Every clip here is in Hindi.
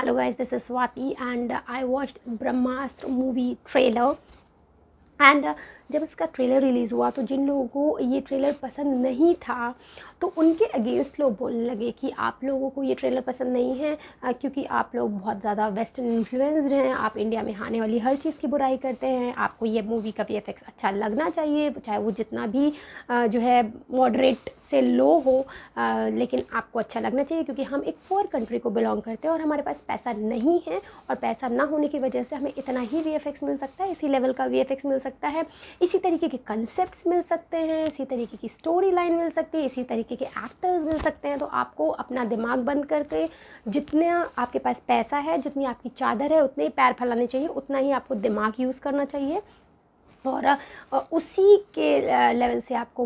Hello guys, this is Swati and I watched Brahmastra movie trailer and जब इसका ट्रेलर रिलीज़ हुआ तो जिन लोगों को ये ट्रेलर पसंद नहीं था तो उनके अगेंस्ट लोग बोलने लगे कि आप लोगों को ये ट्रेलर पसंद नहीं है क्योंकि आप लोग बहुत ज़्यादा वेस्टर्न इन्फ्लुएंस्ड हैं, आप इंडिया में आने वाली हर चीज़ की बुराई करते हैं, आपको ये मूवी का VFX अच्छा लगना चाहिए, चाहे वो जितना भी जो है मॉडरेट से लो हो, लेकिन आपको अच्छा लगना चाहिए क्योंकि हम एक पुअर कंट्री को बिलोंग करते हैं और हमारे पास पैसा नहीं है और पैसा ना होने की वजह से हमें इतना ही VFX मिल सकता है, इसी लेवल का VFX मिल सकता है, इसी तरीके के कंसेप्ट्स मिल सकते हैं, इसी तरीके की स्टोरी लाइन मिल सकती है, इसी तरीके के एक्टर्स मिल सकते हैं। तो आपको अपना दिमाग बंद करके जितना आपके पास पैसा है, जितनी आपकी चादर है, उतने ही पैर फैलाने चाहिए, उतना ही आपको दिमाग यूज़ करना चाहिए और उसी के लेवल से आपको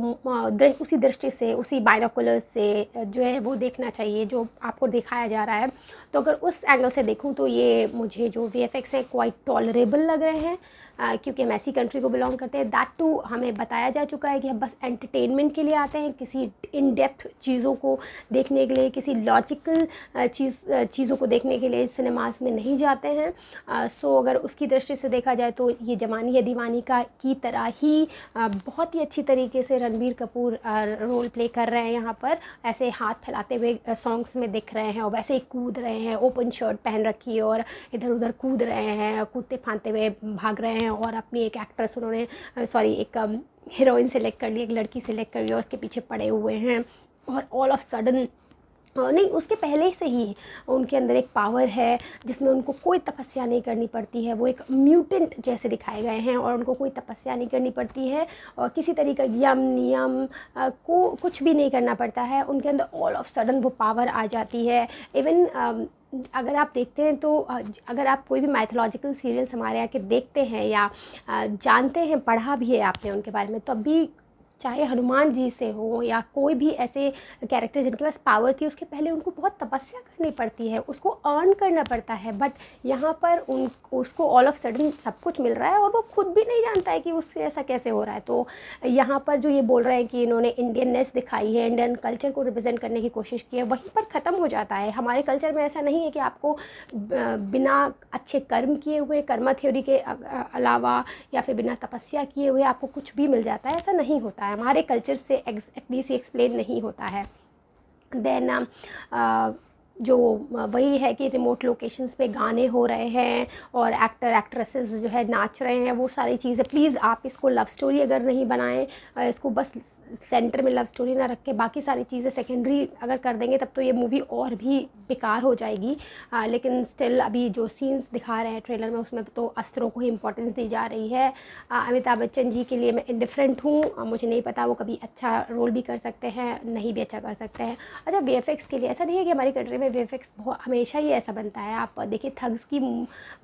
उसी दृष्टि से, उसी बाइनोकुलर्स से जो है वो देखना चाहिए जो आपको दिखाया जा रहा है। तो अगर उस एंगल से देखूं तो ये मुझे जो VFX है क्वाइट टॉलरेबल लग रहे हैं क्योंकि हम ऐसी कंट्री को बिलोंग करते हैं। दैट टू हमें बताया जा चुका है कि हम बस एंटरटेनमेंट के लिए आते हैं, किसी इन डेप्थ चीज़ों को देखने के लिए, किसी लॉजिकल चीज़ों को देखने के लिए सिनेमास में नहीं जाते हैं। सो अगर उसकी दृष्टि से देखा जाए तो ये जवानी है दीवानी का की तरह ही बहुत ही अच्छी तरीके से रणबीर कपूर रोल प्ले कर रहे हैं यहाँ पर, ऐसे हाथ फैलाते हुए सॉन्ग्स में दिख रहे हैं और वैसे ही कूद रहे हैं, ओपन शर्ट पहन रखी है और इधर उधर कूद रहे हैं, कूदते फांदते हुए भाग रहे हैं और अपनी एक एक्ट्रेस उन्होंने एक हीरोइन सेलेक्ट कर ली, एक लड़की सेलेक्ट कर ली और उसके पीछे पड़े हुए हैं और ऑल ऑफ सडन नहीं, उसके पहले से ही उनके अंदर एक पावर है जिसमें उनको कोई तपस्या नहीं करनी पड़ती है, वो एक म्यूटेंट जैसे दिखाए गए हैं और उनको कोई तपस्या नहीं करनी पड़ती है और किसी तरीके का यम नियम को कुछ भी नहीं करना पड़ता है, उनके अंदर ऑल ऑफ सडन वो पावर आ जाती है। इवन अगर आप देखते हैं तो अगर आप कोई भी माइथोलॉजिकल सीरियल्स हमारे यहाँ के देखते हैं या जानते हैं, पढ़ा भी है आपने उनके बारे में, तब भी चाहे हनुमान जी से हो या कोई भी ऐसे कैरेक्टर जिनके पास पावर थी, उसके पहले उनको बहुत तपस्या करनी पड़ती है, उसको अर्न करना पड़ता है। बट यहाँ पर उसको ऑल ऑफ सडन सब कुछ मिल रहा है और वो खुद भी नहीं जानता है कि उससे ऐसा कैसे हो रहा है। तो यहाँ पर जो ये बोल रहे हैं कि इन्होंने इंडियननेस दिखाई है, इंडियन कल्चर को रिप्रेजेंट करने की कोशिश की है, वहीं पर ख़त्म हो जाता है। हमारे कल्चर में ऐसा नहीं है कि आपको बिना अच्छे कर्म किए हुए, कर्मा थ्योरी के अलावा या फिर बिना तपस्या किए हुए आपको कुछ भी मिल जाता है, ऐसा नहीं होता है, हमारे कल्चर से एटलीस्ट एक्सप्लेन नहीं होता है। देन जो वही है कि रिमोट लोकेशंस पे गाने हो रहे हैं और एक्टर एक्ट्रेसेस जो है नाच रहे हैं, वो सारी चीज़ें, प्लीज़ आप इसको लव स्टोरी अगर नहीं बनाएं, इसको बस सेंटर में लव स्टोरी ना रख के बाकी सारी चीज़ें सेकेंडरी अगर कर देंगे तब तो ये मूवी और भी बेकार हो जाएगी। लेकिन स्टिल अभी जो सीन्स दिखा रहे हैं ट्रेलर में उसमें तो अस्त्रों को ही इम्पोर्टेंस दी जा रही है। अमिताभ बच्चन जी के लिए मैं इंडिफरेंट हूँ, मुझे नहीं पता वो कभी अच्छा रोल भी कर सकते हैं, नहीं भी अच्छा कर सकते हैं। अच्छा, VFX के लिए ऐसा नहीं है कि हमारी कंट्री में VFX बहुत हमेशा ही ऐसा बनता है। आप देखिए थग्स की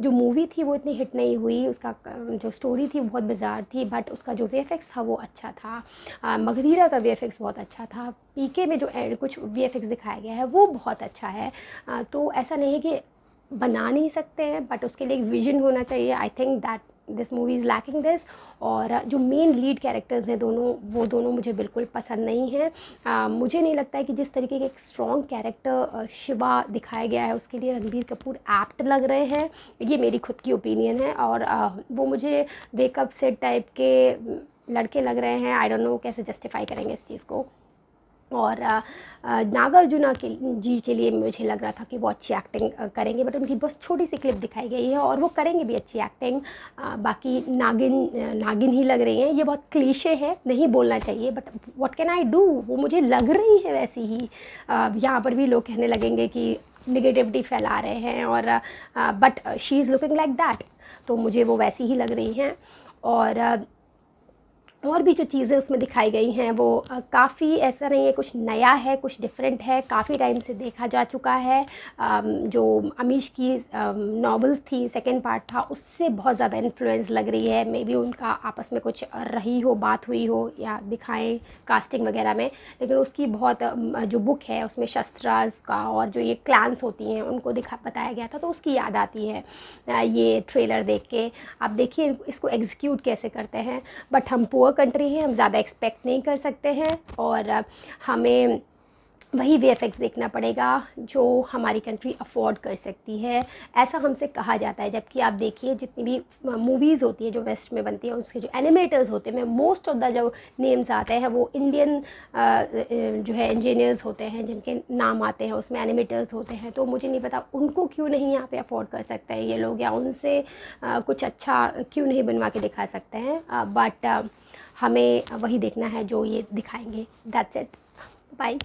जो मूवी थी वो इतनी हिट नहीं हुई, उसका जो स्टोरी थी बहुत बिजार थी, बट उसका जो VFX था वो अच्छा था। मगधीरा का VFX बहुत अच्छा था, PK में जो कुछ VFX दिखाया गया है वो बहुत अच्छा है। तो ऐसा नहीं है कि बना नहीं सकते हैं, बट उसके लिए एक विजन होना चाहिए। I think that this movie is lacking this. और जो मेन लीड कैरेक्टर्स हैं दोनों, वो दोनों मुझे बिल्कुल पसंद नहीं हैं। मुझे नहीं लगता है कि जिस तरीके के एक स्ट्रॉन्ग कैरेक्टर शिवा दिखाया गया है उसके लिए रणबीर कपूर एप्ट लग रहे हैं, ये मेरी खुद की ओपिनियन है। और वो मुझे वेकअप सेट टाइप के लड़के लग रहे हैं। आई डोंट नो कैसे जस्टिफाई करेंगे इस चीज़ को। और नागार्जुना जी के लिए मुझे लग रहा था कि वो अच्छी एक्टिंग करेंगे, बट उनकी बस छोटी सी क्लिप दिखाई गई है और वो करेंगे भी अच्छी एक्टिंग। बाकी नागिन ही लग रही हैं, ये बहुत क्लीशे है, नहीं बोलना चाहिए, but what can I do, वो मुझे लग रही है वैसी ही। यहाँ पर भी लोग कहने लगेंगे कि निगेटिविटी फैला रहे हैं और but she is looking like that, तो मुझे वो वैसी ही लग रही हैं। और भी जो चीज़ें उसमें दिखाई गई हैं वो काफ़ी, ऐसा नहीं है कुछ नया है, कुछ डिफरेंट है, काफ़ी टाइम से देखा जा चुका है। जो अमीश की नॉवेल्स थी, सेकंड पार्ट था, उससे बहुत ज़्यादा इन्फ्लुएंस लग रही है। मे बी उनका आपस में कुछ रही हो, बात हुई हो या दिखाएं कास्टिंग वगैरह में, लेकिन उसकी बहुत जो बुक है उसमें शस्त्रास का और जो ये क्लैंस होती हैं उनको बताया गया था, तो उसकी याद आती है ये ट्रेलर देख के। आप देखिए इसको एग्जीक्यूट कैसे करते हैं, बट हम पुअर कंट्री है, हम ज़्यादा एक्सपेक्ट नहीं कर सकते हैं और हमें वही वीएफएक्स देखना पड़ेगा जो हमारी कंट्री अफोर्ड कर सकती है, ऐसा हमसे कहा जाता है। जबकि आप देखिए जितनी भी मूवीज़ होती हैं जो वेस्ट में बनती हैं, उसके जो एनिमेटर्स होते हैं, मोस्ट ऑफ द जो नेम्स आते हैं वो इंडियन जो है इंजीनियर्स होते हैं जिनके नाम आते हैं, उसमें एनिमेटर्स होते हैं। तो मुझे नहीं पता उनको क्यों नहीं यहाँ पे अफोर्ड कर सकते हैं ये लोग, या उनसे कुछ अच्छा क्यों नहीं बनवा के दिखा सकते हैं। बट हमें वही देखना है जो ये दिखाएंगे। That's it, bye.